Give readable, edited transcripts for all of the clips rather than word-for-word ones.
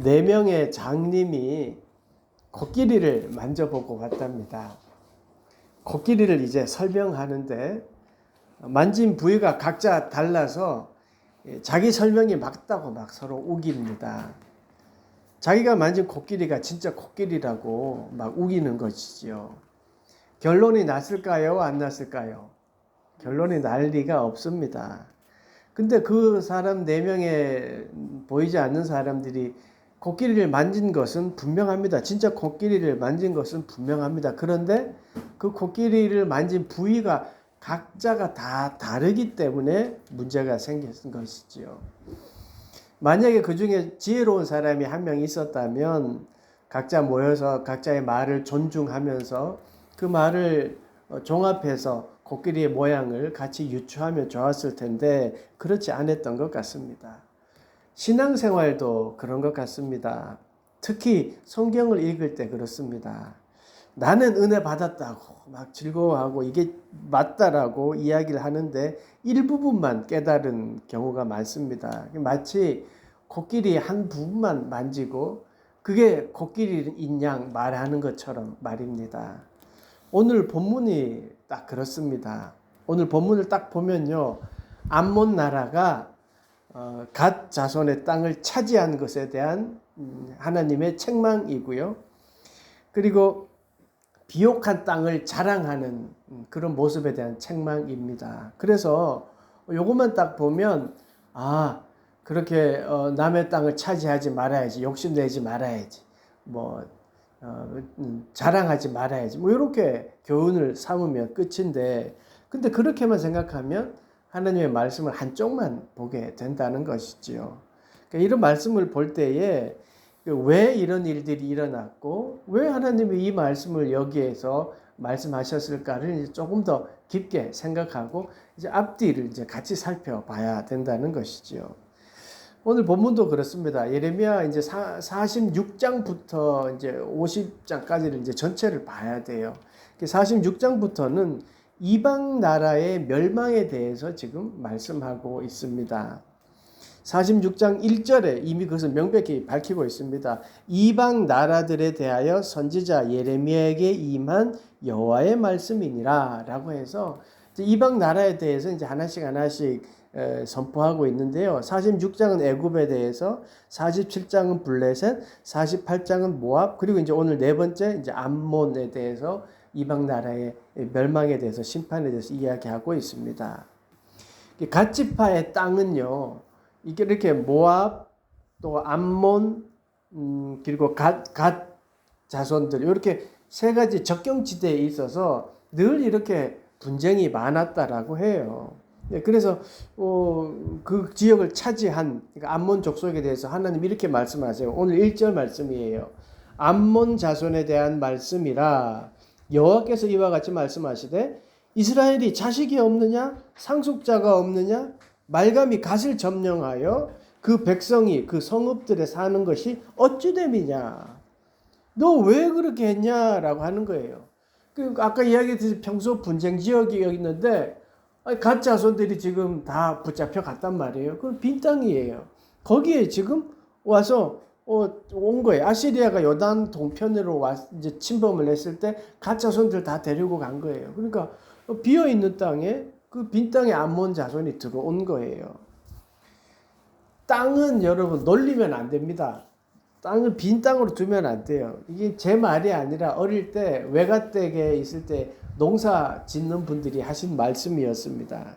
네 명의 장님이 코끼리를 만져보고 왔답니다. 코끼리를 이제 설명하는데 만진 부위가 각자 달라서 자기 설명이 맞다고 막 서로 우깁니다. 자기가 만진 코끼리가 진짜 코끼리라고 막 우기는 것이지요. 결론이 났을까요? 안 났을까요? 결론이 날 리가 없습니다. 근데 그 사람 4명의 보이지 않는 사람들이 코끼리를 만진 것은 분명합니다. 진짜 코끼리를 만진 것은 분명합니다. 그런데 그 코끼리를 만진 부위가 각자가 다 다르기 때문에 문제가 생긴 것이지요. 만약에 그 중에 지혜로운 사람이 한 명 있었다면 각자 모여서 각자의 말을 존중하면서 그 말을 종합해서 코끼리의 모양을 같이 유추하면 좋았을 텐데 그렇지 않았던 것 같습니다. 신앙생활도 그런 것 같습니다. 특히 성경을 읽을 때 그렇습니다. 나는 은혜 받았다고 막 즐거워하고 이게 맞다라고 이야기를 하는데 일부분만 깨달은 경우가 많습니다. 마치 코끼리 한 부분만 만지고 그게 코끼리인 양 말하는 것처럼 말입니다. 오늘 본문이 딱 그렇습니다. 오늘 본문을 딱 보면요. 암몬 나라가 갓 자손의 땅을 차지한 것에 대한 하나님의 책망이고요. 그리고 비옥한 땅을 자랑하는 그런 모습에 대한 책망입니다. 그래서 요것만 딱 보면 그렇게 남의 땅을 차지하지 말아야지, 욕심내지 말아야지, 자랑하지 말아야지, 이렇게 교훈을 삼으면 끝인데, 근데 그렇게만 생각하면 하나님의 말씀을 한쪽만 보게 된다는 것이지요. 그러니까 이런 말씀을 볼 때에 왜 이런 일들이 일어났고 왜 하나님이 이 말씀을 여기에서 말씀하셨을까를 조금 더 깊게 생각하고 이제 앞뒤를 이제 같이 살펴봐야 된다는 것이지요. 오늘 본문도 그렇습니다. 예레미야 이제 46장부터 이제 50장까지를 이제 전체를 봐야 돼요. 46장부터는 이방 나라의 멸망에 대해서 지금 말씀하고 있습니다. 46장 1절에 이미 그것을 명백히 밝히고 있습니다. 이방 나라들에 대하여 선지자 예레미야에게 임한 여호와의 말씀이니라 라고 해서 이방 나라에 대해서 이제 하나씩 선포하고 있는데요. 46장은 애굽에 대해서, 47장은 블레셋, 48장은 모압, 그리고 이제 오늘 네 번째 이제 암몬에 대해서 이방 나라의 멸망에 대해서 심판에 대해서 이야기하고 있습니다. 갓지파의 땅은요. 이게 이렇게 모압 또 암몬 그리고 갓 자손들 이렇게 세 가지 적경지대에 있어서 늘 이렇게 분쟁이 많았다라고 해요. 그래서 그 지역을 차지한 그러니까 암몬 족속에 대해서 하나님 이렇게 말씀하세요. 오늘 1절 말씀이에요. 암몬 자손에 대한 말씀이라 여호와께서 이와 같이 말씀하시되 이스라엘이 자식이 없느냐 상속자가 없느냐 말감이 갓을 점령하여 그 백성이 그 성읍들에 사는 것이 어찌됨이냐 너 왜 그렇게 했냐라고 하는 거예요. 아까 이야기했듯이 평소 분쟁 지역이었는데 갓 자손들이 지금 다 붙잡혀 갔단 말이에요. 그건 빈 땅이에요. 거기에 지금 와서 온 거예요. 아시리아가 요단 동편으로 이제 침범을 했을 때 갓 자손들 다 데리고 간 거예요. 그러니까 비어 있는 땅에 그 빈 땅에 암몬 자손이 들어온 거예요. 땅은 여러분 놀리면 안 됩니다. 땅을 빈 땅으로 두면 안 돼요. 이게 제 말이 아니라 어릴 때 외가댁에 있을 때 농사 짓는 분들이 하신 말씀이었습니다.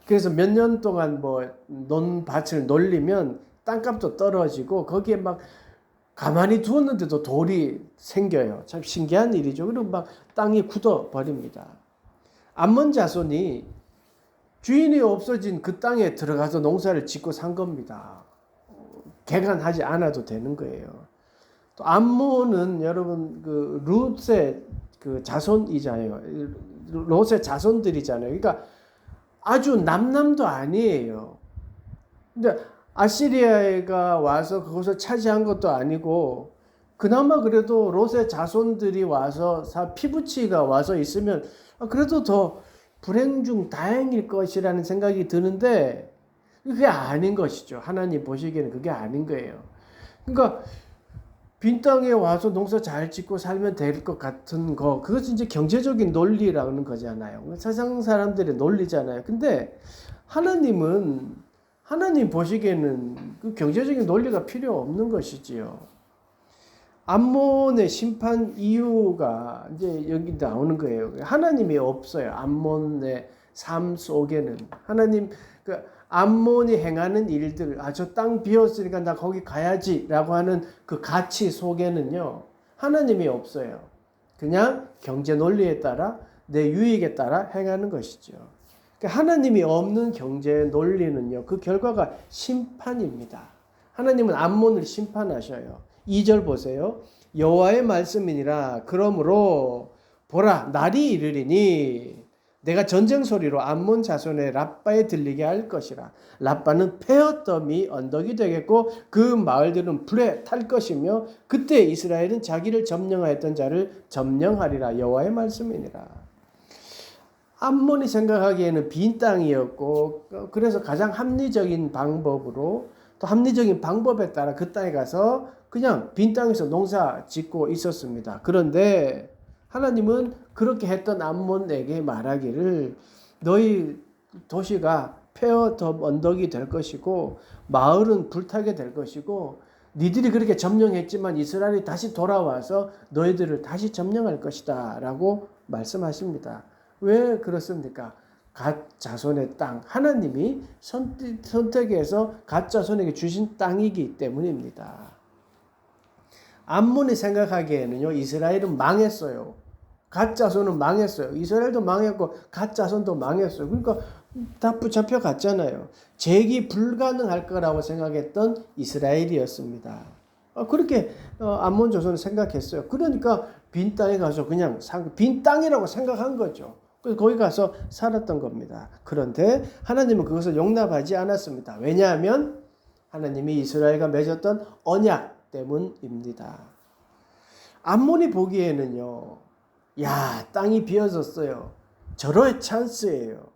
그래서 몇 년 동안 논밭을 놀리면 땅값도 떨어지고 거기에 막 가만히 두었는데도 돌이 생겨요. 참 신기한 일이죠. 그리고 막 땅이 굳어 버립니다. 암몬 자손이 주인이 없어진 그 땅에 들어가서 농사를 짓고 산 겁니다. 개간하지 않아도 되는 거예요. 또 암몬은 여러분 그 룻의 그 자손이잖아요. 롯의 자손들이잖아요. 그러니까 아주 남남도 아니에요. 근데 아시리아가 와서 그것을 차지한 것도 아니고 그나마 그래도 롯의 자손들이 와서 피부치가 와서 있으면 그래도 더 불행 중 다행일 것이라는 생각이 드는데 그게 아닌 것이죠. 하나님 보시기에는 그게 아닌 거예요. 그러니까 빈 땅에 와서 농사 잘 짓고 살면 될 것 같은 거, 그것이 이제 경제적인 논리라는 거잖아요. 세상 사람들의 논리잖아요. 근데 하나님 보시기에는 그 경제적인 논리가 필요 없는 것이지요. 암몬의 심판 이유가 이제 여기 나오는 거예요. 하나님이 없어요. 암몬의 삶 속에는 그 암몬이 행하는 일들, 저 땅 비었으니까 나 거기 가야지라고 하는 그 가치 속에는요, 하나님이 없어요. 그냥 경제 논리에 따라 내 유익에 따라 행하는 것이죠. 그러니까 하나님이 없는 경제 논리는요, 그 결과가 심판입니다. 하나님은 암몬을 심판하셔요. 2절 보세요. 여호와의 말씀이니라. 그러므로 보라, 날이 이르리니 내가 전쟁 소리로 암몬 자손의 랍바에 들리게 할 것이라. 랍바는 폐허더미 언덕이 되겠고 그 마을들은 불에 탈 것이며 그때 이스라엘은 자기를 점령하였던 자를 점령하리라. 여호와의 말씀이니라. 암몬이 생각하기에는 빈 땅이었고, 그래서 가장 합리적인 방법으로, 또 합리적인 방법에 따라 그 땅에 가서 그냥 빈 땅에서 농사 짓고 있었습니다. 그런데 하나님은 그렇게 했던 암몬에게 말하기를, 너희 도시가 폐허 언덕이 될 것이고 마을은 불타게 될 것이고 니들이 그렇게 점령했지만 이스라엘이 다시 돌아와서 너희들을 다시 점령할 것이다 라고 말씀하십니다. 왜 그렇습니까? 갓 자손의 땅, 하나님이 선택해서 갓 자손에게 주신 땅이기 때문입니다. 암몬이 생각하기에는요, 이스라엘은 망했어요. 갓 자손은 망했어요. 이스라엘도 망했고 갓 자손도 망했어요. 그러니까 다 붙잡혀 갔잖아요. 재기 불가능할 거라고 생각했던 이스라엘이었습니다. 그렇게 암몬 조선은 생각했어요. 그러니까 빈 땅에 가서 그냥 빈 땅이라고 생각한 거죠. 그래서 거기 가서 살았던 겁니다. 그런데 하나님은 그것을 용납하지 않았습니다. 왜냐하면 하나님이 이스라엘과 맺었던 언약 때문입니다. 암몬이 보기에는요, 땅이 비어졌어요. 절호의 찬스예요.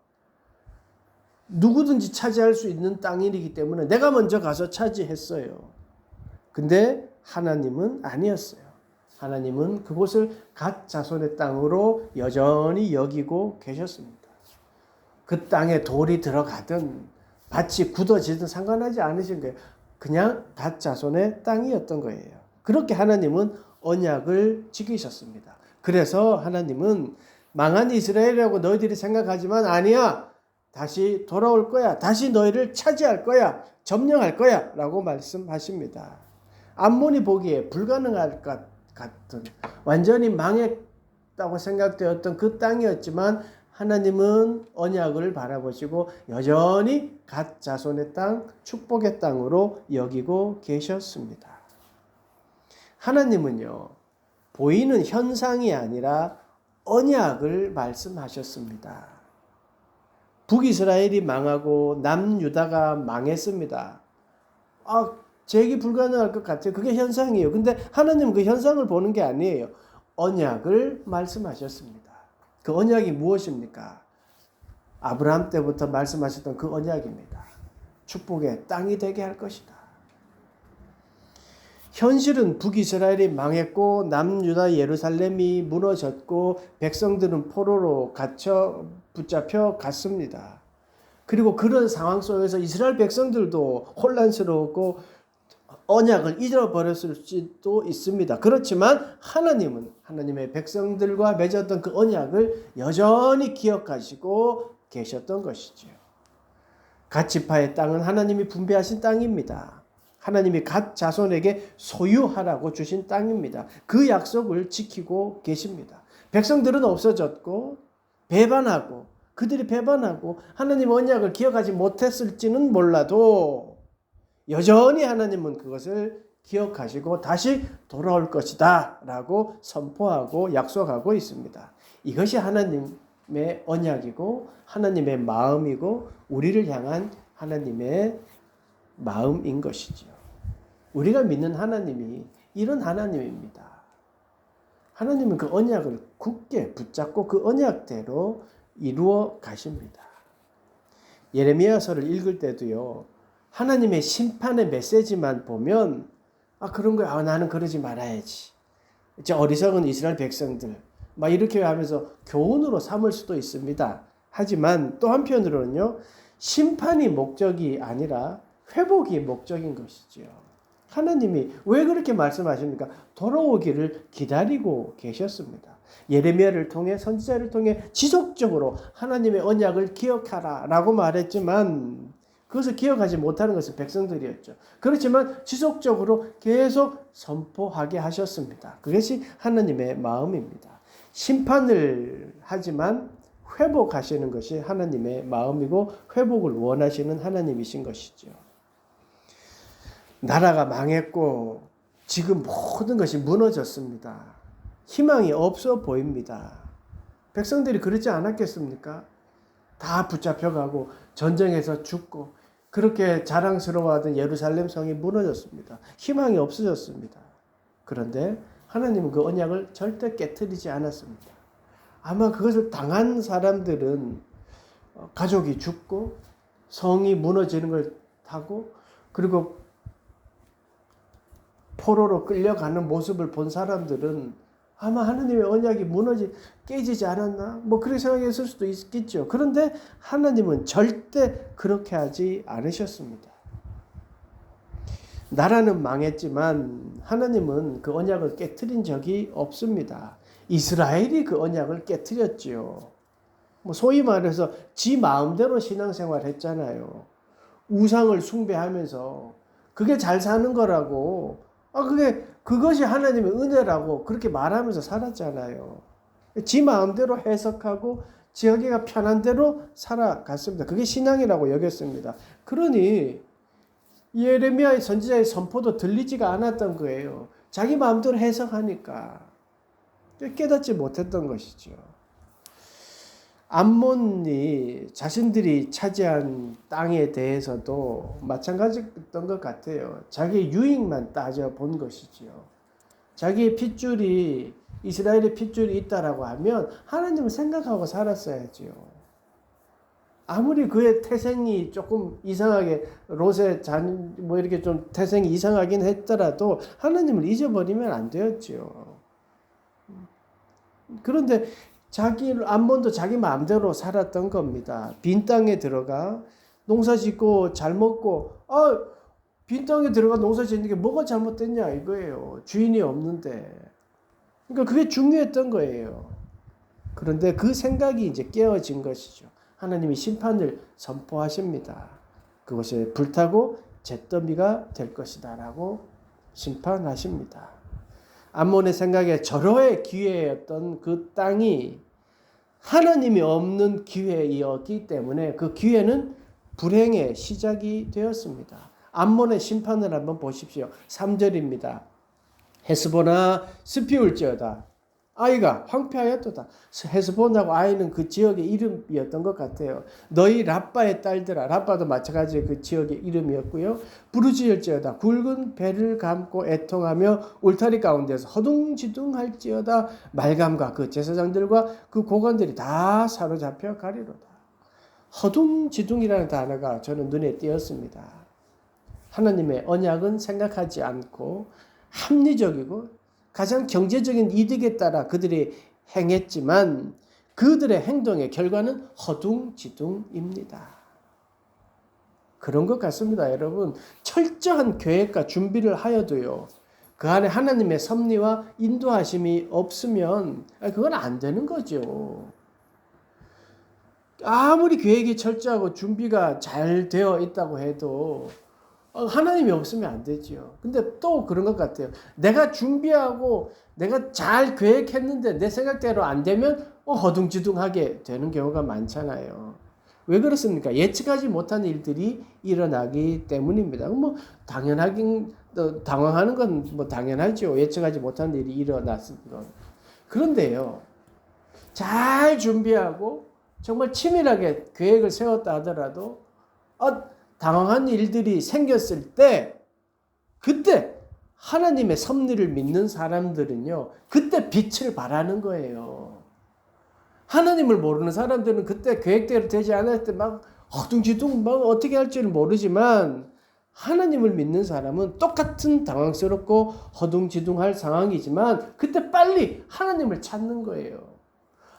누구든지 차지할 수 있는 땅이기 때문에 내가 먼저 가서 차지했어요. 근데 하나님은 아니었어요. 하나님은 그곳을 갓 자손의 땅으로 여전히 여기고 계셨습니다. 그 땅에 돌이 들어가든 밭이 굳어지든 상관하지 않으신 거예요. 그냥 갓 자손의 땅이었던 거예요. 그렇게 하나님은 언약을 지키셨습니다. 그래서 하나님은 망한 이스라엘이라고 너희들이 생각하지만 아니야. 다시 돌아올 거야. 다시 너희를 차지할 거야. 점령할 거야. 라고 말씀하십니다. 암몬이 보기에 불가능할 것 같은, 완전히 망했다고 생각되었던 그 땅이었지만 하나님은 언약을 바라보시고 여전히 갓 자손의 땅, 축복의 땅으로 여기고 계셨습니다. 하나님은요, 보이는 현상이 아니라 언약을 말씀하셨습니다. 북이스라엘이 망하고 남유다가 망했습니다. 재기 불가능할 것 같아요. 그게 현상이에요. 근데 하나님은 그 현상을 보는 게 아니에요. 언약을 말씀하셨습니다. 그 언약이 무엇입니까? 아브라함 때부터 말씀하셨던 그 언약입니다. 축복의 땅이 되게 할 것이다. 현실은 북이스라엘이 망했고 남유다 예루살렘이 무너졌고 백성들은 포로로 붙잡혀 갔습니다. 그리고 그런 상황 속에서 이스라엘 백성들도 혼란스러웠고 언약을 잊어버렸을 수도 있습니다. 그렇지만 하나님은 하나님의 백성들과 맺었던 그 언약을 여전히 기억하시고 계셨던 것이죠. 갓 지파의 땅은 하나님이 분배하신 땅입니다. 하나님이 갓 자손에게 소유하라고 주신 땅입니다. 그 약속을 지키고 계십니다. 백성들은 없어졌고 그들이 배반하고 하나님 언약을 기억하지 못했을지는 몰라도 여전히 하나님은 그것을 기억하시고 다시 돌아올 것이다 라고 선포하고 약속하고 있습니다. 이것이 하나님의 언약이고 하나님의 마음이고 우리를 향한 하나님의 마음인 것이죠. 우리가 믿는 하나님이 이런 하나님입니다. 하나님은 그 언약을 굳게 붙잡고 그 언약대로 이루어 가십니다. 예레미야서를 읽을 때도요, 하나님의 심판의 메시지만 보면 그런 거야. 나는 그러지 말아야지. 저 어리석은 이스라엘 백성들. 막 이렇게 하면서 교훈으로 삼을 수도 있습니다. 하지만 또 한편으로는요, 심판이 목적이 아니라 회복이 목적인 것이지요. 하나님이 왜 그렇게 말씀하십니까? 돌아오기를 기다리고 계셨습니다. 예레미야를 통해 선지자를 통해 지속적으로 하나님의 언약을 기억하라 라고 말했지만 그것을 기억하지 못하는 것은 백성들이었죠. 그렇지만 지속적으로 계속 선포하게 하셨습니다. 그것이 하나님의 마음입니다. 심판을 하지만 회복하시는 것이 하나님의 마음이고 회복을 원하시는 하나님이신 것이죠. 나라가 망했고 지금 모든 것이 무너졌습니다. 희망이 없어 보입니다. 백성들이 그러지 않았겠습니까? 다 붙잡혀가고 전쟁에서 죽고 그렇게 자랑스러워하던 예루살렘 성이 무너졌습니다. 희망이 없어졌습니다. 그런데 하나님은 그 언약을 절대 깨트리지 않았습니다. 아마 그것을 당한 사람들은 가족이 죽고 성이 무너지는 걸 타고 그리고 포로로 끌려가는 모습을 본 사람들은 아마 하나님의 언약이 깨지지 않았나? 그렇게 생각했을 수도 있겠죠. 그런데 하나님은 절대 그렇게 하지 않으셨습니다. 나라는 망했지만 하나님은 그 언약을 깨트린 적이 없습니다. 이스라엘이 그 언약을 깨트렸지요. 소위 말해서 지 마음대로 신앙생활 했잖아요. 우상을 숭배하면서 그게 잘 사는 거라고 그것이 하나님의 은혜라고 그렇게 말하면서 살았잖아요. 지 마음대로 해석하고 지하기가 편한 대로 살아갔습니다. 그게 신앙이라고 여겼습니다. 그러니 예레미야의 선지자의 선포도 들리지가 않았던 거예요. 자기 마음대로 해석하니까 깨닫지 못했던 것이죠. 암몬이 자신들이 차지한 땅에 대해서도 마찬가지였던 것 같아요. 자기의 유익만 따져본 것이지요. 자기의 핏줄이 이스라엘의 핏줄이 있다라고 하면 하나님을 생각하고 살았어야지요. 아무리 그의 태생이 조금 이상하게 롯의 이렇게 좀 태생이 이상하긴 했더라도 하나님을 잊어버리면 안 되었지요. 그런데 암몬도 자기 마음대로 살았던 겁니다. 빈 땅에 들어가 농사 짓고 잘 먹고 빈 땅에 들어가 농사 짓는 게 뭐가 잘못됐냐 이거예요. 주인이 없는데. 그러니까 그게 중요했던 거예요. 그런데 그 생각이 이제 깨어진 것이죠. 하나님이 심판을 선포하십니다. 그것에 불타고 잿더미가 될 것이다 라고 심판하십니다. 암몬의 생각에 절호의 기회였던 그 땅이 하나님이 없는 기회였기 때문에 그 기회는 불행의 시작이 되었습니다. 암몬의 심판을 한번 보십시오. 3절입니다. 헤스보나 습이 울지어다. 아이가 황폐하였도다. 헤스본하고 아이는 그 지역의 이름이었던 것 같아요. 너희 라빠의 딸들아. 라빠도 마찬가지의 그 지역의 이름이었고요. 부르짖을지어다. 굵은 배를 감고 애통하며 울타리 가운데서 허둥지둥할지어다. 말감과 그 제사장들과 그 고관들이 다 사로잡혀 가리로다. 허둥지둥이라는 단어가 저는 눈에 띄었습니다. 하나님의 언약은 생각하지 않고 합리적이고 가장 경제적인 이득에 따라 그들이 행했지만 그들의 행동의 결과는 허둥지둥입니다. 그런 것 같습니다, 여러분. 철저한 계획과 준비를 하여도요, 그 안에 하나님의 섭리와 인도하심이 없으면 그건 안 되는 거죠. 아무리 계획이 철저하고 준비가 잘 되어 있다고 해도 하나님이 없으면 안 되지요. 근데 또 그런 것 같아요. 내가 준비하고 내가 잘 계획했는데 내 생각대로 안 되면 허둥지둥하게 되는 경우가 많잖아요. 왜 그렇습니까? 예측하지 못한 일들이 일어나기 때문입니다. 당연하긴 당황하는 건 당연하죠. 예측하지 못한 일이 일어났은 건. 그런데요, 잘 준비하고 정말 치밀하게 계획을 세웠다 하더라도 당황한 일들이 생겼을 때 그때 하나님의 섭리를 믿는 사람들은요, 그때 빛을 발하는 거예요. 하나님을 모르는 사람들은 그때 계획대로 되지 않을 때 막 허둥지둥 막 어떻게 할지는 모르지만 하나님을 믿는 사람은 똑같은 당황스럽고 허둥지둥할 상황이지만 그때 빨리 하나님을 찾는 거예요.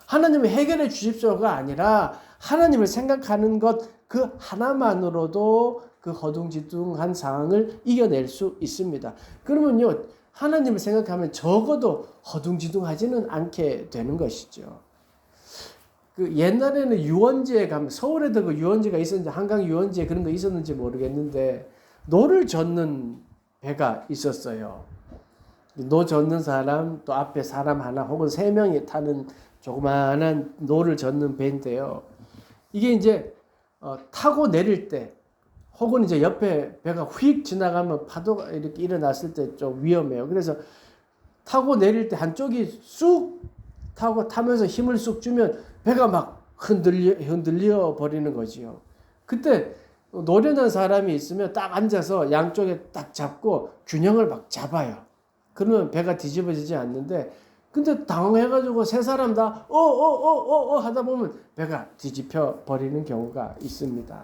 하나님을 해결해 주십시오가 아니라 하나님을 생각하는 것 그 하나만으로도 그 허둥지둥한 상황을 이겨낼 수 있습니다. 그러면요, 하나님을 생각하면 적어도 허둥지둥하지는 않게 되는 것이죠. 그 옛날에는 유원지에 가면, 서울에도 그 유원지가 있었는지 한강 유원지에 그런 거 있었는지 모르겠는데 노를 젓는 배가 있었어요. 노 젓는 사람, 또 앞에 사람 하나 혹은 3명이 타는 조그마한 노를 젓는 배인데요. 이게 이제 타고 내릴 때 혹은 이제 옆에 배가 휙 지나가면 파도가 이렇게 일어났을 때 좀 위험해요. 그래서 타고 내릴 때 한쪽이 쑥 타면서 힘을 쑥 주면 배가 막 흔들려 버리는 거지요. 그때 노련한 사람이 있으면 딱 앉아서 양쪽에 딱 잡고 균형을 막 잡아요. 그러면 배가 뒤집어지지 않는데, 근데 당황해가지고 세 사람 다 하다 보면 배가 뒤집혀 버리는 경우가 있습니다.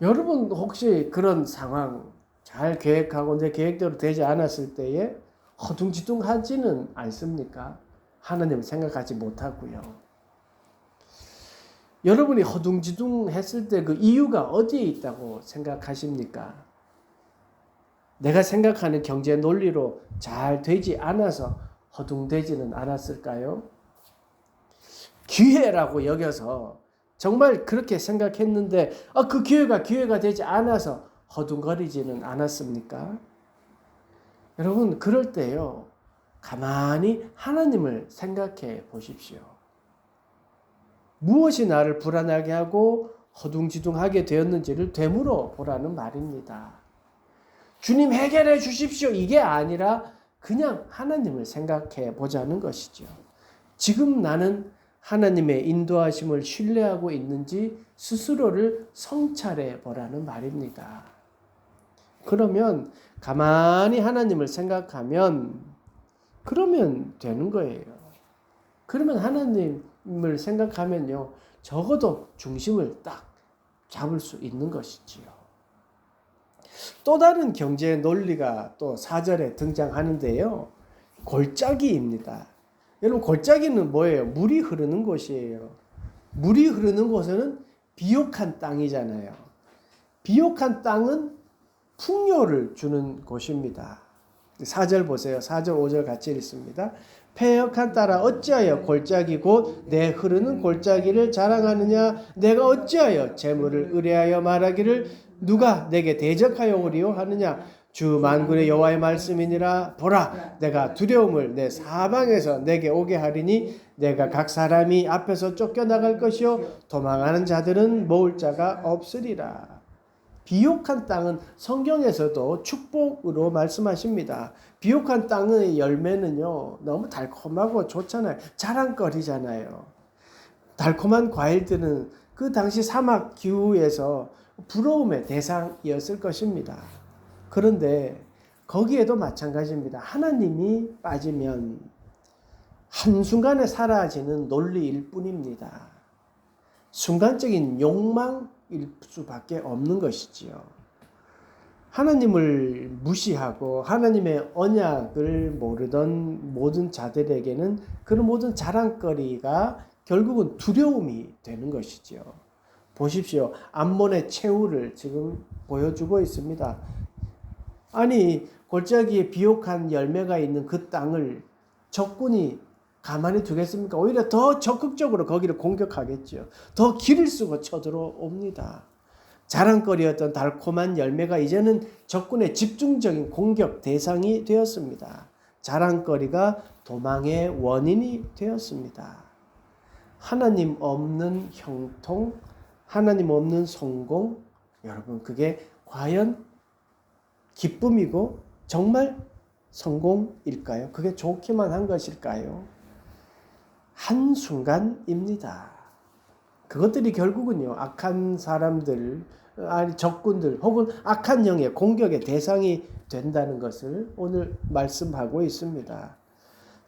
여러분 혹시 그런 상황 잘 계획하고 내 계획대로 되지 않았을 때에 허둥지둥하지는 않습니까? 하나님을 생각하지 못하고요. 여러분이 허둥지둥했을 때 그 이유가 어디에 있다고 생각하십니까? 내가 생각하는 경제 논리로 잘 되지 않아서 허둥대지는 않았을까요? 기회라고 여겨서 정말 그렇게 생각했는데 그 기회가 되지 않아서 허둥거리지는 않았습니까? 여러분 그럴 때요, 가만히 하나님을 생각해 보십시오. 무엇이 나를 불안하게 하고 허둥지둥하게 되었는지를 되물어 보라는 말입니다. 주님 해결해 주십시오 이게 아니라 그냥 하나님을 생각해 보자는 것이죠. 지금 나는 하나님의 인도하심을 신뢰하고 있는지 스스로를 성찰해 보라는 말입니다. 그러면 가만히 하나님을 생각하면 그러면 되는 거예요. 그러면 하나님을 생각하면요, 적어도 중심을 딱 잡을 수 있는 것이지요. 또 다른 경제 논리가 또 4절에 등장하는데요. 골짜기입니다. 여러분 골짜기는 뭐예요? 물이 흐르는 곳이에요. 물이 흐르는 곳은 비옥한 땅이잖아요. 비옥한 땅은 풍요를 주는 곳입니다. 4절 보세요. 4절 5절 같이 읽습니다. 패역한 딸아 어찌하여 골짜기 곧 내 흐르는 골짜기를 자랑하느냐. 내가 어찌하여 재물을 의뢰하여 말하기를 누가 내게 대적하여 오리요 하느냐. 주 만군의 여호와의 말씀이니라. 보라 내가 두려움을 내 사방에서 내게 오게 하리니 내가 각 사람이 앞에서 쫓겨나갈 것이요 도망하는 자들은 모을 자가 없으리라. 비옥한 땅은 성경에서도 축복으로 말씀하십니다. 비옥한 땅의 열매는요, 너무 달콤하고 좋잖아요. 자랑거리잖아요. 달콤한 과일들은 그 당시 사막 기후에서 부러움의 대상이었을 것입니다. 그런데 거기에도 마찬가지입니다. 하나님이 빠지면 한순간에 사라지는 논리일 뿐입니다. 순간적인 욕망일 수밖에 없는 것이지요. 하나님을 무시하고 하나님의 언약을 모르던 모든 자들에게는 그런 모든 자랑거리가 결국은 두려움이 되는 것이지요. 보십시오. 암몬의 최후를 지금 보여주고 있습니다. 아니 골짜기에 비옥한 열매가 있는 그 땅을 적군이 가만히 두겠습니까? 오히려 더 적극적으로 거기를 공격하겠죠. 더 길을 쓰고 쳐들어옵니다. 자랑거리였던 달콤한 열매가 이제는 적군의 집중적인 공격 대상이 되었습니다. 자랑거리가 도망의 원인이 되었습니다. 하나님 없는 형통, 하나님 없는 성공, 여러분 그게 과연 기쁨이고 정말 성공일까요? 그게 좋기만 한 것일까요? 한순간입니다. 그것들이 결국은요, 악한 사람들, 적군들 혹은 악한 영의 공격의 대상이 된다는 것을 오늘 말씀하고 있습니다.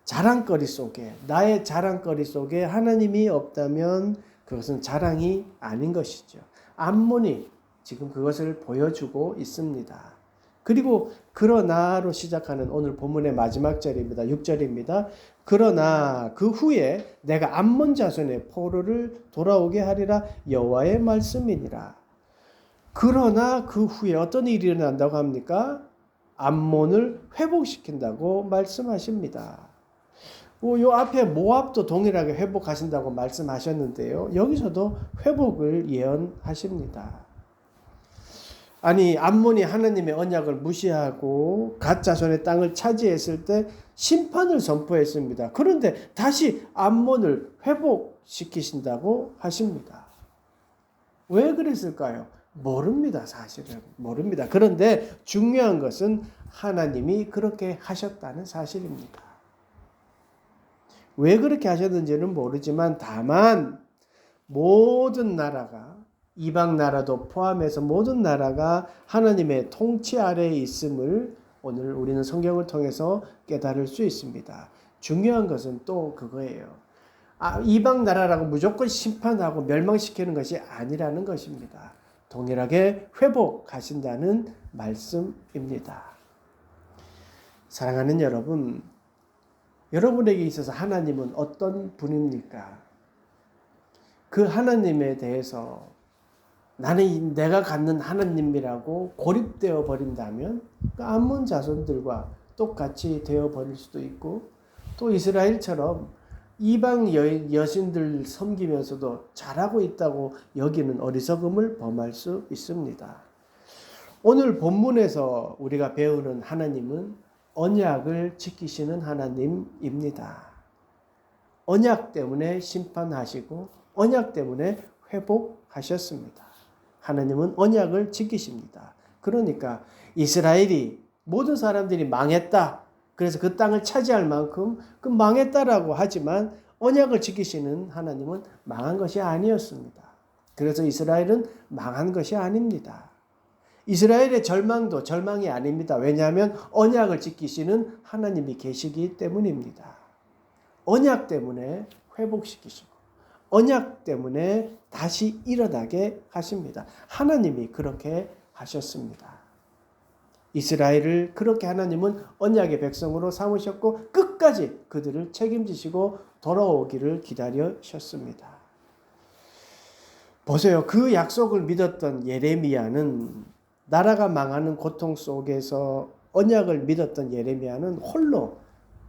자랑거리 속에, 나의 자랑거리 속에 하나님이 없다면 그것은 자랑이 아닌 것이죠. 암몬이 지금 그것을 보여주고 있습니다. 그리고 그러나로 시작하는 오늘 본문의 마지막 절입니다. 6절입니다. 그러나 그 후에 내가 암몬 자손의 포로를 돌아오게 하리라 여호와의 말씀이니라. 그러나 그 후에 어떤 일이 일어난다고 합니까? 암몬을 회복시킨다고 말씀하십니다. 요 앞에 모압도 동일하게 회복하신다고 말씀하셨는데요. 여기서도 회복을 예언하십니다. 아니 암몬이 하나님의 언약을 무시하고 갓 자손의 땅을 차지했을 때 심판을 선포했습니다. 그런데 다시 암몬을 회복시키신다고 하십니다. 왜 그랬을까요? 모릅니다. 사실은 모릅니다. 그런데 중요한 것은 하나님이 그렇게 하셨다는 사실입니다. 왜 그렇게 하셨는지는 모르지만 다만 모든 나라가 이방 나라도 포함해서 모든 나라가 하나님의 통치 아래에 있음을 오늘 우리는 성경을 통해서 깨달을 수 있습니다. 중요한 것은 또 그거예요. 이방 나라라고 무조건 심판하고 멸망시키는 것이 아니라는 것입니다. 동일하게 회복하신다는 말씀입니다. 사랑하는 여러분, 여러분에게 있어서 하나님은 어떤 분입니까? 그 하나님에 대해서 나는 내가 갖는 하나님이라고 고립되어 버린다면 그 암몬 자손들과 똑같이 되어 버릴 수도 있고 또 이스라엘처럼 이방 여신들 섬기면서도 잘하고 있다고 여기는 어리석음을 범할 수 있습니다. 오늘 본문에서 우리가 배우는 하나님은 언약을 지키시는 하나님입니다. 언약 때문에 심판하시고 언약 때문에 회복하셨습니다. 하나님은 언약을 지키십니다. 그러니까 이스라엘이 모든 사람들이 망했다. 그래서 그 땅을 차지할 만큼 그 망했다라고 하지만 언약을 지키시는 하나님은 망한 것이 아니었습니다. 그래서 이스라엘은 망한 것이 아닙니다. 이스라엘의 절망도 절망이 아닙니다. 왜냐하면 언약을 지키시는 하나님이 계시기 때문입니다. 언약 때문에 회복시키시고 언약 때문에 다시 일어나게 하십니다. 하나님이 그렇게 하셨습니다. 이스라엘을 그렇게 하나님은 언약의 백성으로 삼으셨고 끝까지 그들을 책임지시고 돌아오기를 기다리셨습니다. 보세요. 그 약속을 믿었던 예레미야는 나라가 망하는 고통 속에서 언약을 믿었던 예레미야는 홀로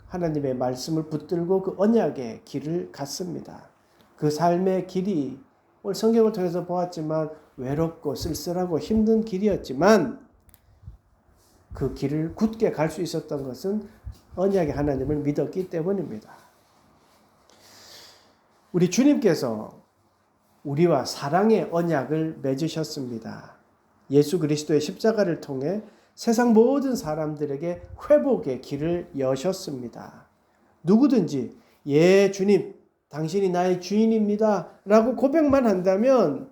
하나님의 말씀을 붙들고 그 언약의 길을 갔습니다. 그 삶의 길이 오늘 성경을 통해서 보았지만 외롭고 쓸쓸하고 힘든 길이었지만 그 길을 굳게 갈 수 있었던 것은 언약의 하나님을 믿었기 때문입니다. 우리 주님께서 우리와 사랑의 언약을 맺으셨습니다. 예수 그리스도의 십자가를 통해 세상 모든 사람들에게 회복의 길을 여셨습니다. 누구든지 예 주님 당신이 나의 주인입니다 라고 고백만 한다면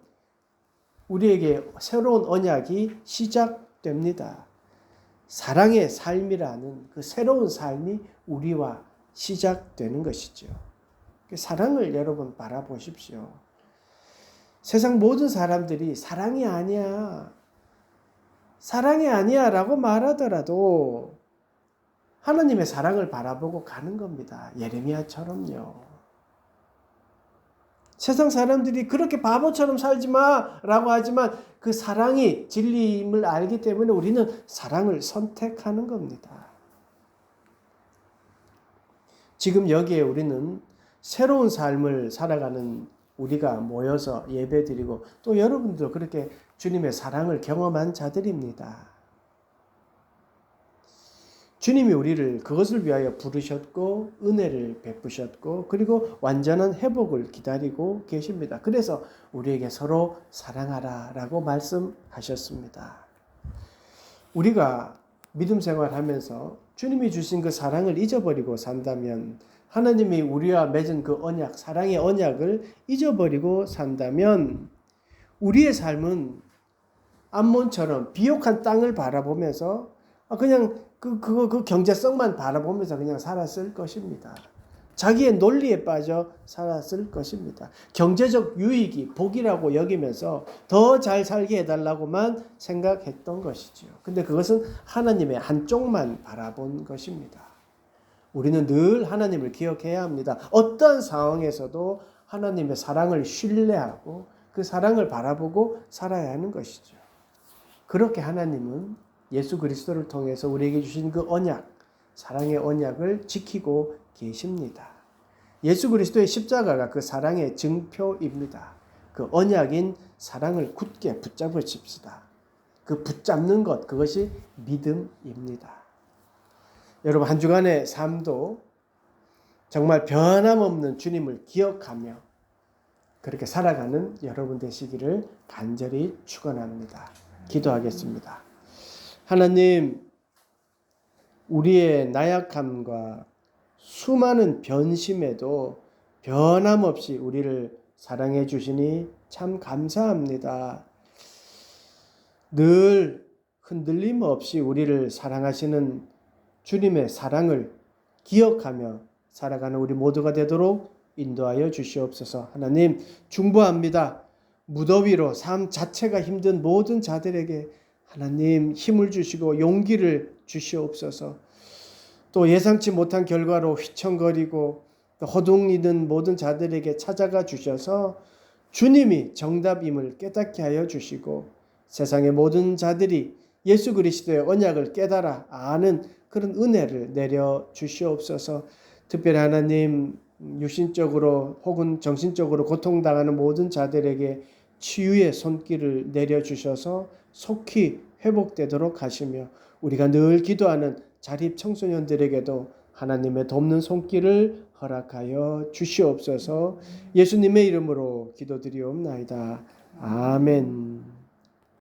우리에게 새로운 언약이 시작됩니다. 사랑의 삶이라는 그 새로운 삶이 우리와 시작되는 것이죠. 사랑을 여러분 바라보십시오. 세상 모든 사람들이 사랑이 아니야. 사랑이 아니야 라고 말하더라도 하나님의 사랑을 바라보고 가는 겁니다. 예레미야처럼요. 세상 사람들이 그렇게 바보처럼 살지 마 라고 하지만 그 사랑이 진리임을 알기 때문에 우리는 사랑을 선택하는 겁니다. 지금 여기에 우리는 새로운 삶을 살아가는 우리가 모여서 예배드리고 또 여러분도 그렇게 주님의 사랑을 경험한 자들입니다. 주님이 우리를 그것을 위하여 부르셨고 은혜를 베푸셨고 그리고 완전한 회복을 기다리고 계십니다. 그래서 우리에게 서로 사랑하라 라고 말씀하셨습니다. 우리가 믿음 생활하면서 주님이 주신 그 사랑을 잊어버리고 산다면 하나님이 우리와 맺은 그 언약, 사랑의 언약을 잊어버리고 산다면 우리의 삶은 암몬처럼 비옥한 땅을 바라보면서 그냥 그 경제성만 바라보면서 그냥 살았을 것입니다. 자기의 논리에 빠져 살았을 것입니다. 경제적 유익이 복이라고 여기면서 더 잘 살게 해달라고만 생각했던 것이지요. 근데 그것은 하나님의 한쪽만 바라본 것입니다. 우리는 늘 하나님을 기억해야 합니다. 어떠한 상황에서도 하나님의 사랑을 신뢰하고 그 사랑을 바라보고 살아야 하는 것이죠. 그렇게 하나님은 예수 그리스도를 통해서 우리에게 주신 그 언약, 사랑의 언약을 지키고 계십니다. 예수 그리스도의 십자가가 그 사랑의 증표입니다. 그 언약인 사랑을 굳게 붙잡으십시다. 그 붙잡는 것, 그것이 믿음입니다. 여러분, 한 주간의 삶도 정말 변함없는 주님을 기억하며 그렇게 살아가는 여러분 되시기를 간절히 축원합니다. 기도하겠습니다. 하나님, 우리의 나약함과 수많은 변심에도 변함없이 우리를 사랑해 주시니 참 감사합니다. 늘 흔들림 없이 우리를 사랑하시는 주님의 사랑을 기억하며 살아가는 우리 모두가 되도록 인도하여 주시옵소서. 하나님, 중보합니다. 무더위로 삶 자체가 힘든 모든 자들에게 하나님 힘을 주시고 용기를 주시옵소서. 또 예상치 못한 결과로 휘청거리고 허둥이는 모든 자들에게 찾아가 주셔서 주님이 정답임을 깨닫게 하여 주시고 세상의 모든 자들이 예수 그리스도의 언약을 깨달아 아는 그런 은혜를 내려 주시옵소서. 특별히 하나님, 육신적으로 혹은 정신적으로 고통당하는 모든 자들에게 치유의 손길을 내려주셔서 속히 회복되도록 하시며 우리가 늘 기도하는 자립 청소년들에게도 하나님의 돕는 손길을 허락하여 주시옵소서. 예수님의 이름으로 기도드리옵나이다. 아멘.